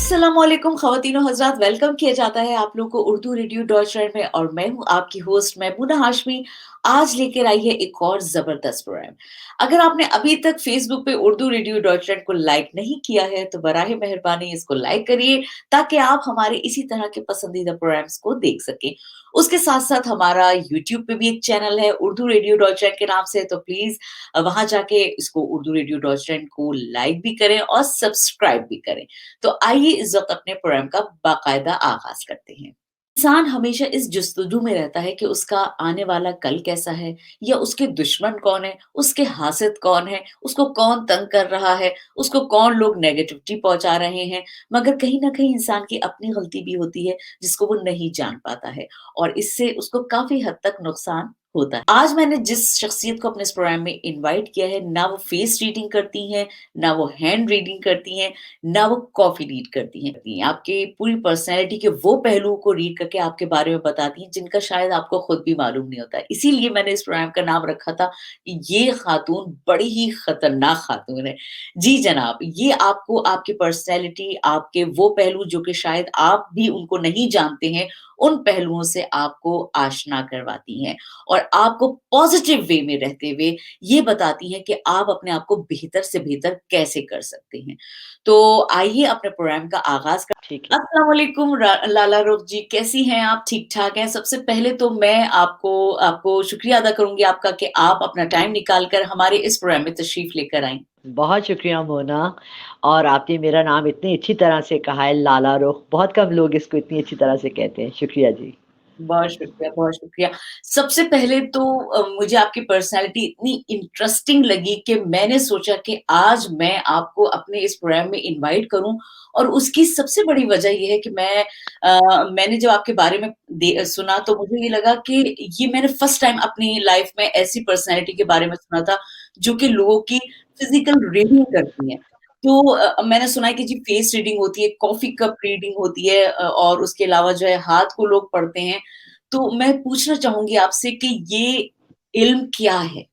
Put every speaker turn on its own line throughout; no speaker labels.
अस्सलामुअलैकुम ख़वातीनो हज़रात, वेलकम किया जाता है आप लोगों को उर्दू रेडियो डॉयचलैंड में और मैं हूँ आपकी होस्ट मैमूना हाशमी। आज लेकर आई है एक और ज़बरदस्त प्रोग्राम। अगर आपने अभी तक फ़ेसबुक पे उर्दू रेडियो डॉयचलैंड को लाइक नहीं किया है तो बराए मेहरबानी इसको लाइक करिए ताकि आप हमारे इसी तरह के पसंदीदा प्रोग्राम्स को देख सकें। उसके साथ-साथ हमारा यूट्यूब पे भी एक चैनल है उर्दू रेडियो डॉयचलैंड के नाम से, तो प्लीज़ वहाँ जाके इसको उर्दू रेडियो डॉयचलैंड को लाइक भी करें और सब्सक्राइब भी करें। तो आइए इस वक़्त अपने प्रोग्राम का बाकायदा आगाज़ करते हैं। इंसान हमेशा इस जस्तजू में रहता है कि उसका आने वाला कल कैसा है या उसके दुश्मन कौन है, उसके हासिद कौन है, उसको कौन तंग कर रहा है, उसको कौन लोग नेगेटिविटी पहुँचा रहे हैं। मगर कहीं न कहीं इंसान की अपनी गलती भी होती है जिसको वो नहीं जान पाता है और इससे उसको काफ़ी हद तक नुकसान होता है। आज मैंने जिस शख्सियत को अपने इस प्रोग्राम में इनवाइट किया है, ना वो फेस रीडिंग करती हैं, ना वो हैंड रीडिंग करती हैं, ना वो कॉफ़ी रीड करती हैं। आपकी पूरी पर्सनैलिटी के वो पहलुओं को रीड करके आपके बारे में बताती हैं, जिनका शायद आपको खुद भी मालूम नहीं होता है। इसीलिए मैंने इस प्रोग्राम का नाम रखा था कि ये खातून बड़ी ही खतरनाक खातून है। जी जनाब, ये आपको आपकी पर्सनैलिटी, आपके वो पहलू जो कि शायद आप भी उनको नहीं जानते हैं, उन पहलुओं से आपको आशना करवाती हैं और आपको पॉज़िटिव वे में रहते हुए ये बताती हैं कि आप अपने आप को बेहतर से बेहतर कैसे कर सकते हैं। तो आइए अपने प्रोग्राम का आगाज़ कर।
ठीक है।
अस्सलाम वालेकुम लाला रुख जी, कैसी हैं आप? ठीक-ठाक हैं? सबसे पहले तो मैं आपको आपको शुक्रिया अदा करूँगी आपका कि आप अपना टाइम निकाल कर हमारे इस प्रोग्राम में तशरीफ़ लेकर आईं।
बहुत शुक्रिया मोना। और आपने मेरा नाम इतनी अच्छी तरह से कहा है लाला रुख, बहुत कम लोग इसको इतनी अच्छी तरह से कहते हैं। शुक्रिया जी।
बहुत शुक्रिया, बहुत शुक्रिया। सबसे पहले तो मुझे आपकी पर्सनैलिटी इतनी इंटरेस्टिंग लगी कि मैंने सोचा कि आज मैं आपको अपने इस प्रोग्राम में इनवाइट करूँ और उसकी सबसे बड़ी वजह ये है कि मैंने जब आपके बारे में सुना तो मुझे ये लगा कि ये मैंने फर्स्ट टाइम अपनी लाइफ़ में ऐसी पर्सनैलिटी के बारे में सुना था, जो कि लोगों की फिज़िकल रीडिंग करती हैं। तो मैंने सुना है कि जी फेस रीडिंग होती है, कॉफ़ी कप रीडिंग होती है और उसके अलावा जो है हाथ को लोग पढ़ते हैं। तो मैं पूछना चाहूँगी आपसे कि ये इल्म क्या है?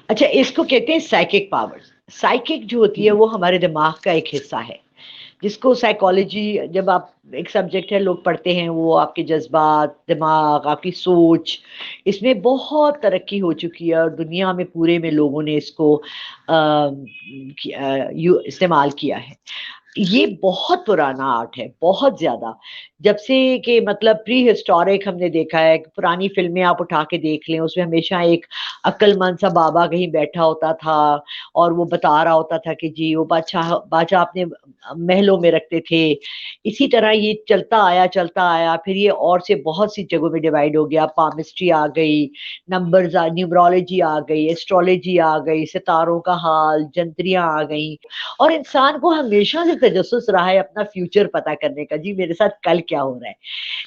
अच्छा, इसको कहते हैं साइकिक पावर्स। साइकिक जो होती है
हुँ,
वो हमारे दिमाग का एक हिस्सा है, जिसको साइकोलॉजी जब आप एक सब्जेक्ट है लोग पढ़ते हैं, वो आपके जज़्बात, दिमाग, आपकी सोच, इसमें बहुत तरक्की हो चुकी है और दुनिया में पूरे में लोगों ने इसको इस्तेमाल किया है। ये बहुत पुराना आर्ट है, बहुत ज़्यादा। जब से कि मतलब प्री हिस्टोरिक हमने देखा है, पुरानी फ़िल्में आप उठा के देख लें, उसमें हमेशा एक अक्लमंद सा बाबा कहीं बैठा होता था और वो बता रहा होता था कि जी वो बादशाह अपने महलों में रखते थे। इसी तरह ये चलता आया, फिर ये और से बहुत सी जगहों में डिवाइड हो गया, पामिस्ट्री आ गई, न्यूमरोलॉजी आ गई, एस्ट्रोलॉजी आ गई, सितारों का हाल, जंतरियाँ आ गईं। और इंसान को हमेशा से तजस्सुस रहा है अपना फ्यूचर पता करने का, जी मेरे साथ कल क्या हो रहा है।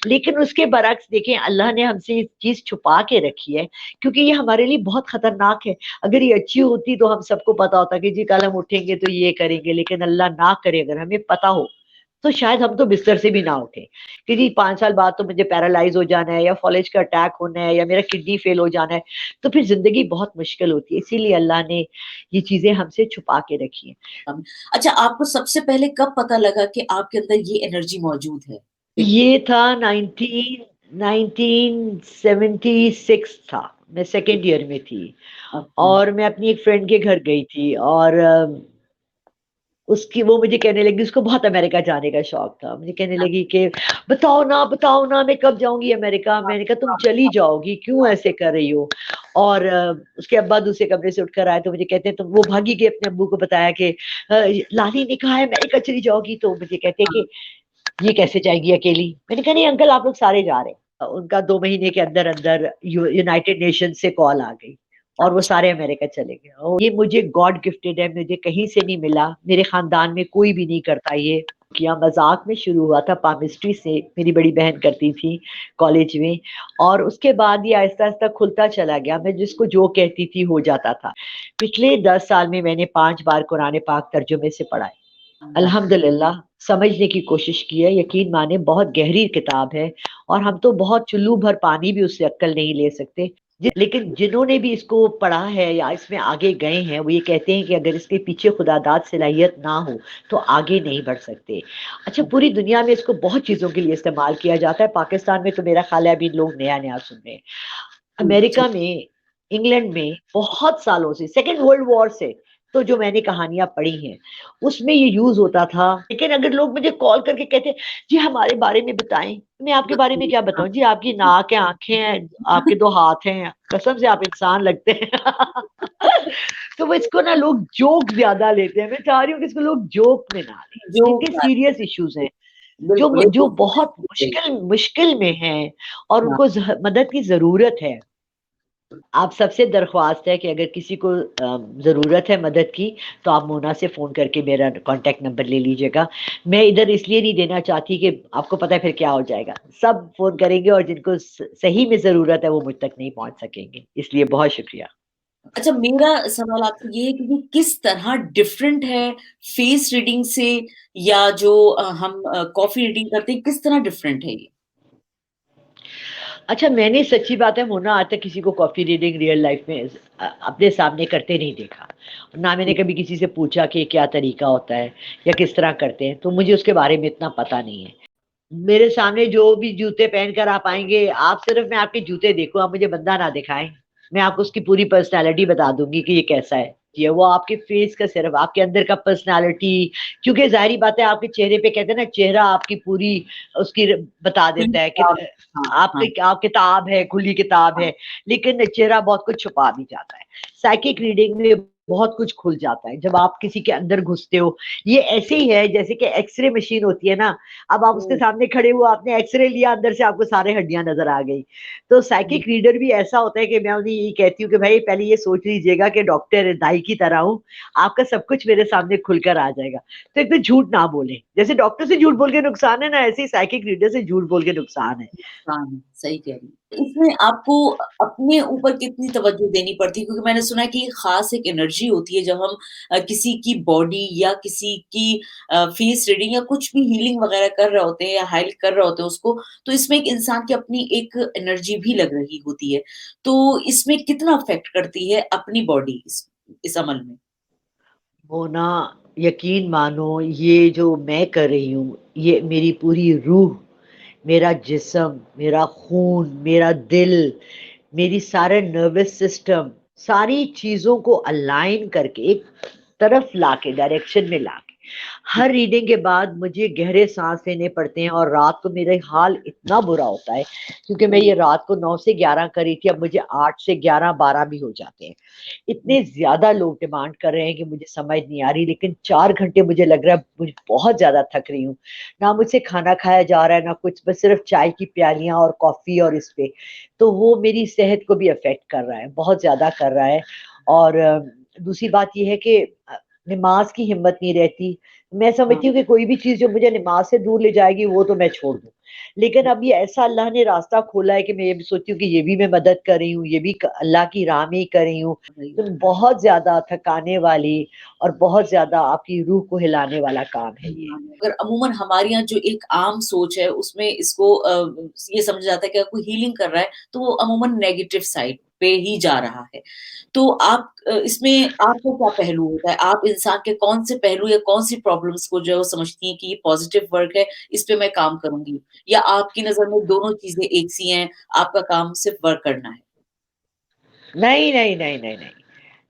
लेकिन उसके बरअक्स देखें, अल्लाह ने हमसे ये चीज़ छुपा के रखी है, क्योंकि ये हमारे लिए बहुत खतरनाक है। अगर ये अच्छी होती तो हम सबको पता होता कि जी कल हम उठेंगे तो ये करेंगे, लेकिन अल्लाह ना करे अगर हमें पता हो, तो शायद हम तो बिस्तर से भी ना उठें कि जी 5 साल बाद तो मुझे पैरालाइज़ हो जाना है या फ़ॉलेज का अटैक होना है या मेरा किडनी फ़ेल हो जाना है, तो फिर ज़िंदगी बहुत मुश्किल होती है। इसीलिए अल्लाह ने ये चीज़ें हमसे छुपा के रखी हैं।
अच्छा, आपको सबसे पहले कब पता लगा कि आपके अंदर ये एनर्जी मौजूद है?
ये था 1976 था, मैं सेकंड ईयर में थी
अच्छा।
और मैं अपनी एक फ्रेंड के घर गई थी और उसकी वो मुझे कहने लगी, उसको बहुत अमेरिका जाने का शौक था। मुझे कहने लगी कि बताओ ना मैं कब जाऊँगी अमेरिका? मैंने कहा तुम चली जाओगी, क्यों ऐसे कर रही हो? और उसके अब्बा दूसरे कमरे से उठकर आए तो मुझे कहते हैं, तो वो भागी गई अपने अब्बू को बताया कि लाली ने कहा है अमेरिका चली जाओगी, तो मुझे कहते हैं कि ये कैसे जाएगी अकेली? मैंने कहा नहीं अंकल आप लोग सारे जा रहे हैं। उनका 2 महीने के अंदर-अंदर यूनाइटेड नेशन से कॉल आ गई और वो
अच्छा।
सारे अमेरिका चले गए। और ये मुझे गॉड गिफ्टेड है, मुझे कहीं से नहीं मिला, मेरे खानदान में कोई भी नहीं करता ये। किया मज़ाक में शुरू हुआ था, पामिस्ट्री से मेरी बड़ी बहन करती थी कॉलेज में और उसके बाद ये आहिस्ता-आहिस्ता खुलता चला गया। मैं जिसको जो कहती थी हो जाता था। पिछले 10 साल में मैंने 5 बार कुरान पाक तर्जुमे से पढ़ा है। अल्हम्दुलिल्लाह समझने की कोशिश की है, यकीन माने बहुत गहरी किताब है और हम तो बहुत चुल्लू भर पानी भी उससे अक्ल नहीं ले सकते। लेकिन जिन्होंने भी इसको पढ़ा है या इसमें आगे गए हैं, वो ये कहते हैं कि अगर इसके पीछे खुदादाद सलाहियत ना हो, तो आगे नहीं बढ़ सकते। अच्छा, पूरी दुनिया में इसको बहुत चीज़ों के लिए इस्तेमाल किया जाता है, पाकिस्तान में तो मेरा ख़्याल है अभी लोग नया-नया सुन रहे हैं।
जी, जी,
अमेरिका में, इंग्लैंड में बहुत सालों से सेकंड वर्ल्ड वॉर से तो जो मैंने कहानियाँ पढ़ी हैं, उसमें ये यूज़ होता था। लेकिन अगर लोग मुझे कॉल करके कहते, "जी हमारे बारे में बताएँ।" मैं आपके बारे में
बताइए।
क्या
हाँ,
बताऊँ? जी आपकी नाक है, आँखें हैं, आपके 2 हाथ हैं, कसम से आप इंसान लगते हैं। तो वो इसको ना लोग जोक ज़्यादा लेते हैं। मैं चाह रही हूँ कि इसको लोग जोक में ना लें।
जो
जिनके सीरियस इश्यूज़ हैं,
बिल्कुल,
जो
एकदम
बहुत
सही।
मुश्किल मुश्किल में हैं और
हाँ,
उनको मदद की ज़रूरत है, आप सबसे दरख्वास्त है कि अगर किसी को ज़रूरत है मदद की, तो आप मोना से फ़ोन करके मेरा कॉन्टैक्ट नंबर ले लीजिएगा। मैं इधर इसलिए नहीं देना चाहती कि आपको पता है फिर क्या हो जाएगा। सब फ़ोन करेंगे और जिनको सही में ज़रूरत है, वो मुझ तक नहीं पहुँच सकेंगे। इसलिए बहुत शुक्रिया।
अच्छा मेरा सवाल आपसे ये है कि ये किस तरह डिफरेंट है फेस रीडिंग से या जो हम कॉफ़ी रीडिंग करते हैं, किस तरह डिफरेंट है ये?
अच्छा, मैंने सच्ची बात है मोना आज तक किसी को कॉफ़ी रीडिंग रियल लाइफ़ में अपने सामने करते नहीं देखा। ना मैंने
जी,
कभी किसी से पूछा कि क्या तरीका होता है या किस तरह करते हैं, तो मुझे उसके बारे में इतना पता नहीं है। मेरे सामने जो भी जूते पहनकर आप आएँगे, आप सिर्फ़ मैं आपके जूते देखूँ, आप मुझे बंदा ना दिखाएँ। मैं आपको उसकी पूरी पर्सनैलिटी बता दूँगी कि ये कैसा है। ये वो आपके फ़ेस का सिर्फ़ आपके अंदर का पर्सनैलिटी, क्योंकि ज़ाहिर-सी बात है आपके चेहरे पे कहते हैं ना चेहरा आपकी पूरी उसकी बता
खुली
देता है कि
किताब हाँ, हाँ।
आपकी आप किताब है, खुली किताब है, लेकिन चेहरा बहुत कुछ छुपा भी जाता है। साइकिक रीडिंग में बहुत कुछ खुल जाता है, जब आप किसी के अंदर घुसते हो। ये ऐसे ही है जैसे कि एक्स-रे मशीन होती है ना, अब आप उसके
हुँ,
सामने खड़े हुए आपने एक्स-रे लिया, अंदर से आपको सारे हड्डियाँ नज़र आ गई। तो
हुँ,
साइकिक रीडर भी ऐसा होता है कि मैं उन्हें यही कहती हूँ कि भाई पहले ये सोच लीजिएगा कि डॉक्टर दाई की तरह हूँ, आपका सब कुछ मेरे सामने खुलकर आ जाएगा। तो एक तो झूठ ना बोलें, जैसे डॉक्टर से झूठ बोल के नुकसान है ना, ऐसे ही साइकिक रीडर से झूठ बोल के नुकसान है।
हाँ, सही कह रही हैं। इसमें आपको अपने ऊपर कितनी तवज्जो देनी पड़ती है? क्योंकि मैंने सुना है कि ख़ास एक एनर्जी होती है जब हम किसी की बॉडी या किसी की फेस रीडिंग या कुछ भी हीलिंग वग़ैरह कर रहे होते हैं या हाइल कर रहे होते हैं उसको, तो इसमें एक इंसान की अपनी एक एनर्जी भी लग रही होती है। तो इसमें कितना अफ़ेक्ट करती है अपनी बॉडी इस अमल में?
वो ना यकीन मानो ये जो मैं कर रही हूँ, ये मेरी पूरी रूह, मेरा जिस्म, मेरा खून, मेरा दिल, मेरी सारे नर्वस सिस्टम, सारी चीज़ों को अलाइन करके एक तरफ लाके डायरेक्शन में लाके, हर रीडिंग के बाद मुझे गहरे साँस लेने पड़ते हैं और रात को मेरा हाल इतना बुरा होता है, क्योंकि मैं
हुँ,
ये रात को 9 से 11 कर रही थी, अब मुझे 8 से 11-12 भी हो जाते हैं।
हुँ,
इतने ज़्यादा लोग डिमांड कर रहे हैं कि मुझे समझ नहीं आ रही, लेकिन 4 घंटे मुझे लग रहा है मुझे बहुत ज़्यादा थक रही हूँ। ना मुझसे खाना खाया जा रहा है, ना कुछ, बस सिर्फ़ चाय की प्यालियाँ और कॉफ़ी और इस पे। तो वो मेरी सेहत को भी अफ़ेक्ट कर रहा है, बहुत ज़्यादा कर रहा है। और दूसरी बात ये है कि नमाज़ की हिम्मत नहीं रहती। मैं
हाँ।
समझती हूँ कि कोई भी चीज़ जो मुझे नमाज़ से दूर ले जाएगी, वो तो मैं छोड़ दूँ। लेकिन अब ये ऐसा अल्लाह ने रास्ता खोला है कि मैं ये भी सोचती हूँ कि ये भी मैं मदद कर रही हूँ, ये भी क अल्लाह की राह में ही कर रही हूँ।
वही
तो
बात है।
बहुत ज़्यादा थकाने वाली और बहुत ज़्यादा आपकी रूह को हिलाने वाला काम है ये।
अगर अमूमन हमारे यहाँ जो एक आम सोच है उसमें इसको ये समझा जाता है कि अगर कोई हीलिंग कर रहा है तो वो अमूमन नेगेटिव साइड पे ही जा रहा है। तो आप इसमें आपका क्या पहलू होता है? आप इंसान के कौन से पहलू या कौन-सी प्रॉब्लम्स को जो है वो समझती हैं कि ये पॉजिटिव वर्क है, इस पे मैं काम करूँगी? या आपकी नज़र में दोनों चीज़ें एक सी हैं, आपका काम सिर्फ़ वर्क करना है?
नहीं, नहीं, नहीं, नहीं, नहीं।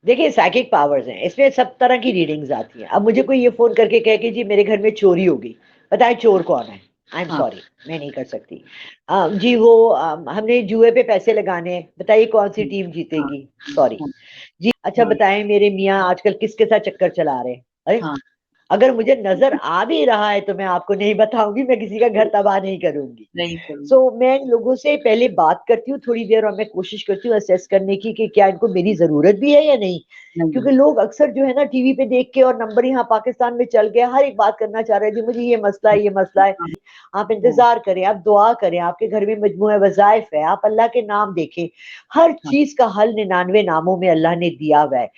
देखिए साइकिक पावर्स हैं, इसमें सब तरह की रीडिंग्स आती हैं। अब मुझे कोई ये फ़ोन करके कहे कि जी मेरे घर में चोरी हो गई, बताएँ चोर कौन है? आई एम
हाँ,
सॉरी, मैं नहीं कर सकती। जी वो हमने जुए पे पैसे लगाने हैं, बताइए कौन-सी
हुँ,
टीम
हाँ,
जीतेगी?
हुँ,
सॉरी।
हाँ,
जी, अच्छा
हाँ,
बताएँ मेरे मियाँ आजकल किसके साथ चक्कर चला रहे हैं? अरे!
हाँ।
अगर मुझे नज़र आ भी रहा है तो मैं आपको नहीं बताऊँगी, मैं किसी का घर तबाह नहीं करूँगी।
नहीं करूँगी।
सो मैं इन लोगों से पहले बात करती हूँ थोड़ी देर और मैं कोशिश करती हूँ असेस करने की कि क्या इनको मेरी ज़रूरत भी है या नहीं?
नहीं,
क्योंकि लोग अक्सर जो है ना टीवी पे देख के और नंबर यहाँ पाकिस्तान में चल गया, हर एक बात करना चाह रहे हैं, जी मुझे ये मसला है, ये मसला है।
हाँ,
आप
हाँ,
इंतज़ार करें, आप दुआ करें, आपके घर में मजमूआ वज़ाइफ है, आप अल्लाह के नाम देखें। हर
हाँ।
चीज़ का हल 99 नामों में अल्लाह ने दिया हुआ है।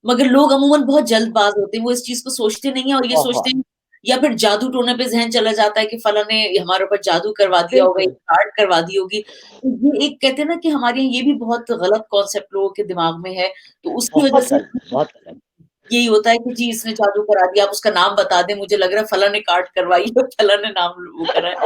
मगर लोग अमूमन बहुत जल्दबाज़ होते हैं, वो इस चीज़ को सोचते नहीं हैं और ये सोचते
बहुत।
हैं या फिर जादू टोने पे ज़हन चला जाता है कि फलाँ ने हमारे ऊपर जादू करवा दिया होगा,
बिल्कुल,
एक कार्ड करवा दी होगी। तो ये एक कहते हैं ना कि हमारे यहाँ ये भी बहुत गलत कॉन्सेप्ट लोगों के दिमाग में है, तो उसकी वजह
बहुत
से
गलत, बहुत गलत।
यही होता है कि जी इसने जादू करा दिया, आप उसका नाम बता दें, मुझे लग रहा है फलाँ ने कार्ड करवाई है, फलाँ ने नाम वो करा है।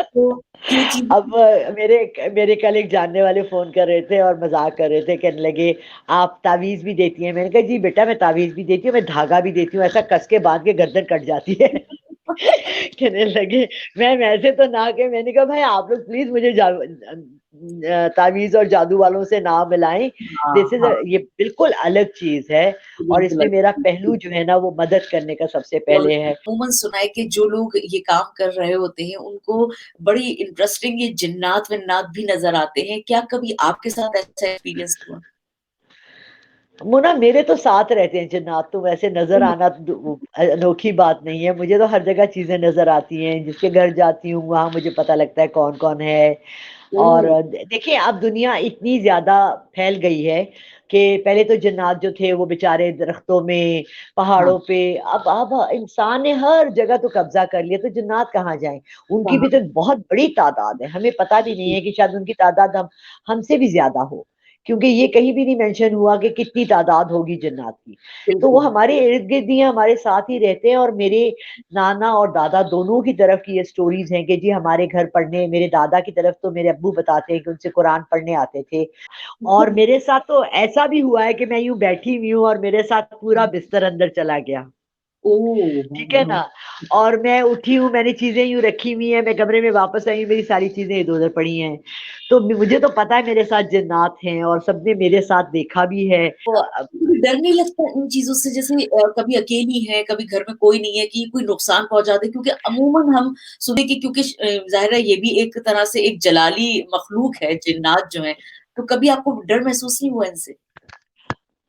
तो ये चीज़
अब मेरे कल एक जानने वाले फ़ोन कर रहे थे और मज़ाक कर रहे थे, कहने लगे, "आप तावीज़ भी देती हैं?" मैंने कहा, "जी बेटा, मैं तावीज़ भी देती हूँ, मैं धागा भी देती हूँ, ऐसा कस के बाँध के गर्दन कट जाती है।" कहने लगे, "मैम ऐसे तो ना कहें।" मैंने कहा, "भाई आप लोग प्लीज़ मुझे तावीज़ और जादू वालों से ना मिलाएँ।
हाँ,
दिस इज़
हाँ,
ये बिल्कुल अलग चीज़ है और
बिल्कुल।
इसमें मेरा पहलू जो है ना, वो मदद करने का सबसे
और
पहले है।"
अमूमन सुना है कि जो लोग ये काम कर रहे होते हैं, उनको बड़ी इंटरेस्टिंग ये जिन्नात-विन्नात भी नज़र आते हैं। क्या कभी आपके साथ ऐसा एक्सपीरियंस हुआ?
वो ना मेरे तो साथ रहते हैं जिन्नात, तो वैसे नज़र आना अनोखी बात नहीं है। मुझे तो हर जगह चीज़ें नज़र आती हैं, जिसके घर जाती हूँ वहाँ मुझे पता लगता है कौन-कौन है। और
ओह!
देखिए अब दुनिया इतनी ज़्यादा फैल गई है कि पहले तो जिन्नात जो थे वो बेचारे दरख्तों में,
हाँ,
पहाड़ों पे, अब इंसान ने हर जगह तो कब्ज़ा कर लिया, तो जिन्नात कहाँ जाएँ? उनकी भी
हाँ,
तो एक बहुत बड़ी तादाद है, हमें पता भी नहीं
जी,
है कि शायद उनकी तादाद हमसे भी ज़्यादा हो। क्योंकि ये कहीं भी नहीं मेंशन हुआ कि कितनी तादाद होगी जिन्नात की। तो वो
बिल्कुल।
हमारे इर्द-गिर्द ही हमारे साथ ही रहते हैं और मेरे नाना और दादा दोनों की तरफ की ये स्टोरीज़ हैं कि जी हमारे घर पढ़ने मेरे दादा की तरफ तो मेरे अब्बू बताते हैं कि उनसे कुरान पढ़ने आते थे और मेरे साथ तो ऐसा भी हुआ है कि मैं यूँ बैठी हुई हूँ और मेरे साथ पूरा बिस्तर अंदर चला गया।
ओह!
ठीक है
हाँ,
ना? और मैं उठी हूँ, मैंने चीज़ें यूँ रखी हुई हैं, मैं कमरे में वापस आई हूँ, मेरी सारी चीज़ें इधर-उधर पड़ी हैं। तो मुझे तो पता है मेरे साथ जिन्नात हैं और सबने मेरे साथ देखा भी है। तो
कभी डर नहीं लगता इन चीज़ों से जैसे कभी अकेली हैं, कभी घर में कोई नहीं है कि कोई नुकसान पहुँचा दे? क्योंकि अमूमन हम सुने कि क्योंकि ज़ाहिर है ये भी एक तरह से एक जलाली मखलूक है, जिन्नात जो हैं, तो कभी आपको डर महसूस नहीं हुआ इनसे?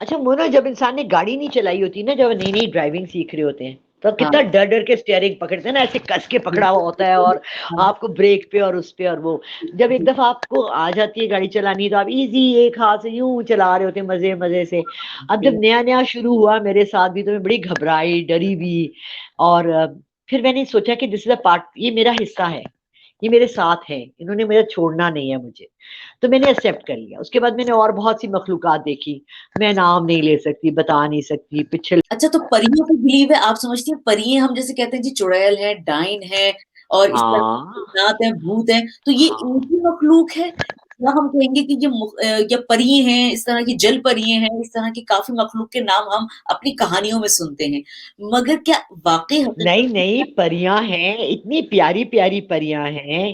अच्छा वो ना जब इंसान ने गाड़ी नहीं चलाई होती ना, जब नई-नई ड्राइविंग सीख रहे होते हैं, तो
हाँ,
कितना डर-डर के स्टीयरिंग पकड़ते हैं ना, ऐसे कस के पकड़ा हुआ
बिल्कुल,
होता है
बिल्कुल।
और
हाँ,
आपको ब्रेक पे और उस पे और वो। जब एक
जी,
दफ़ा आपको आ जाती है गाड़ी चलानी तो आप ईज़ी एक हाथ से यूँ चला रहे होते हैं मज़े-मज़े से। अब जब
जी,
नया-नया शुरू हुआ मेरे साथ भी तो मैं बड़ी घबराई, डरी भी और फिर मैंने सोचा कि दिस इज़ अ पार्ट ये मेरा हिस्सा है, ये मेरे साथ है, इन्होंने मुझे छोड़ना नहीं है मुझे। तो मैंने एक्सेप्ट कर लिया। उसके बाद मैंने और बहुत सी मखलूक़ात देखी। मैं नाम नहीं ले सकती, बता नहीं सकती, पिछले
अच्छा तो परियों पे बिलीव है, आप समझती हैं परियाँ हम जैसे कहते हैं जी चुड़ैल है, डाइन है और इस तरह के
हाँ,
जिन्नात हैं, भूत हैं, तो ये
हाँ।
इनकी मखलूक है? या हम कहेंगे कि ये या परी हैं, इस तरह की जल परियाँ हैं, इस तरह की काफ़ी मखलूक के नाम हम अपनी कहानियों में सुनते हैं। मगर क्या वाक़ई हकीकत
नहीं,
में
नहीं, परियाँ हैं, इतनी प्यारी-प्यारी परियाँ हैं।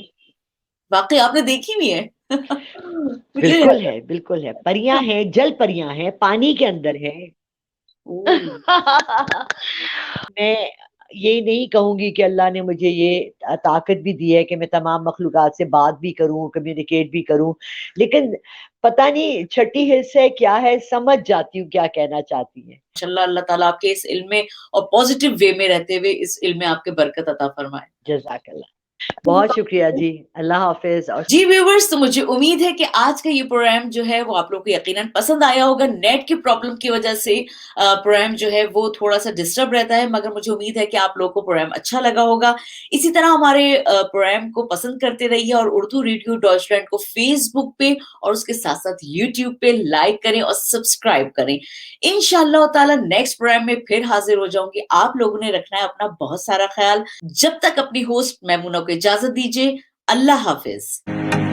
वाक़ई आपने देखी हुई है? मुझे
बिल्कुल है। परियाँ हैं, जल परियाँ हैं, पानी के अंदर हैं।
ओह!
मैं ये नहीं कहूँगी कि अल्लाह ने मुझे ये ताकत भी दी है कि मैं तमाम मखलूक़ात से बात भी करूँ, कम्युनिकेट भी करूँ। लेकिन पता नहीं छठी हिस्स है, क्या है, समझ जाती हूँ क्या कहना चाहती हैं।
माशाल्लाह अल्लाह ताला आपके इस इल्म में और पॉज़िटिव वे में रहते हुए इस इल्म में आपके बरकत अता फरमाए।
जज़ाकल्लाह। बहुत शुक्रिया जी। अल्लाह हाफ़िज़ और
जी व्यूअर्स तो मुझे उम्मीद है कि आज का ये प्रोग्राम जो है वो आप लोगों को यकीनन पसंद आया होगा। नेट की प्रॉब्लम की वजह से प्रोग्राम जो है वो थोड़ा-सा डिस्टर्ब रहता है मगर मुझे उम्मीद है कि आप लोगों को प्रोग्राम अच्छा लगा होगा। इसी तरह हमारे प्रोग्राम को पसंद करते रहिए और उर्दू रेडियो डॉइचलैंड को फ़ेसबुक पे और उसके साथ-साथ यूट्यूब पे लाइक करें और सब्सक्राइब करें। इंशाअल्लाह ताला नेक्स्ट प्रोग्राम में फिर हाज़िर हो जाऊँगी। आप लोगों ने रखना है अपना बहुत सारा ख़्याल। जब तक अपनी होस्ट मैमूना को इजाज़त दीजिए। अल्लाह हाफ़िज़।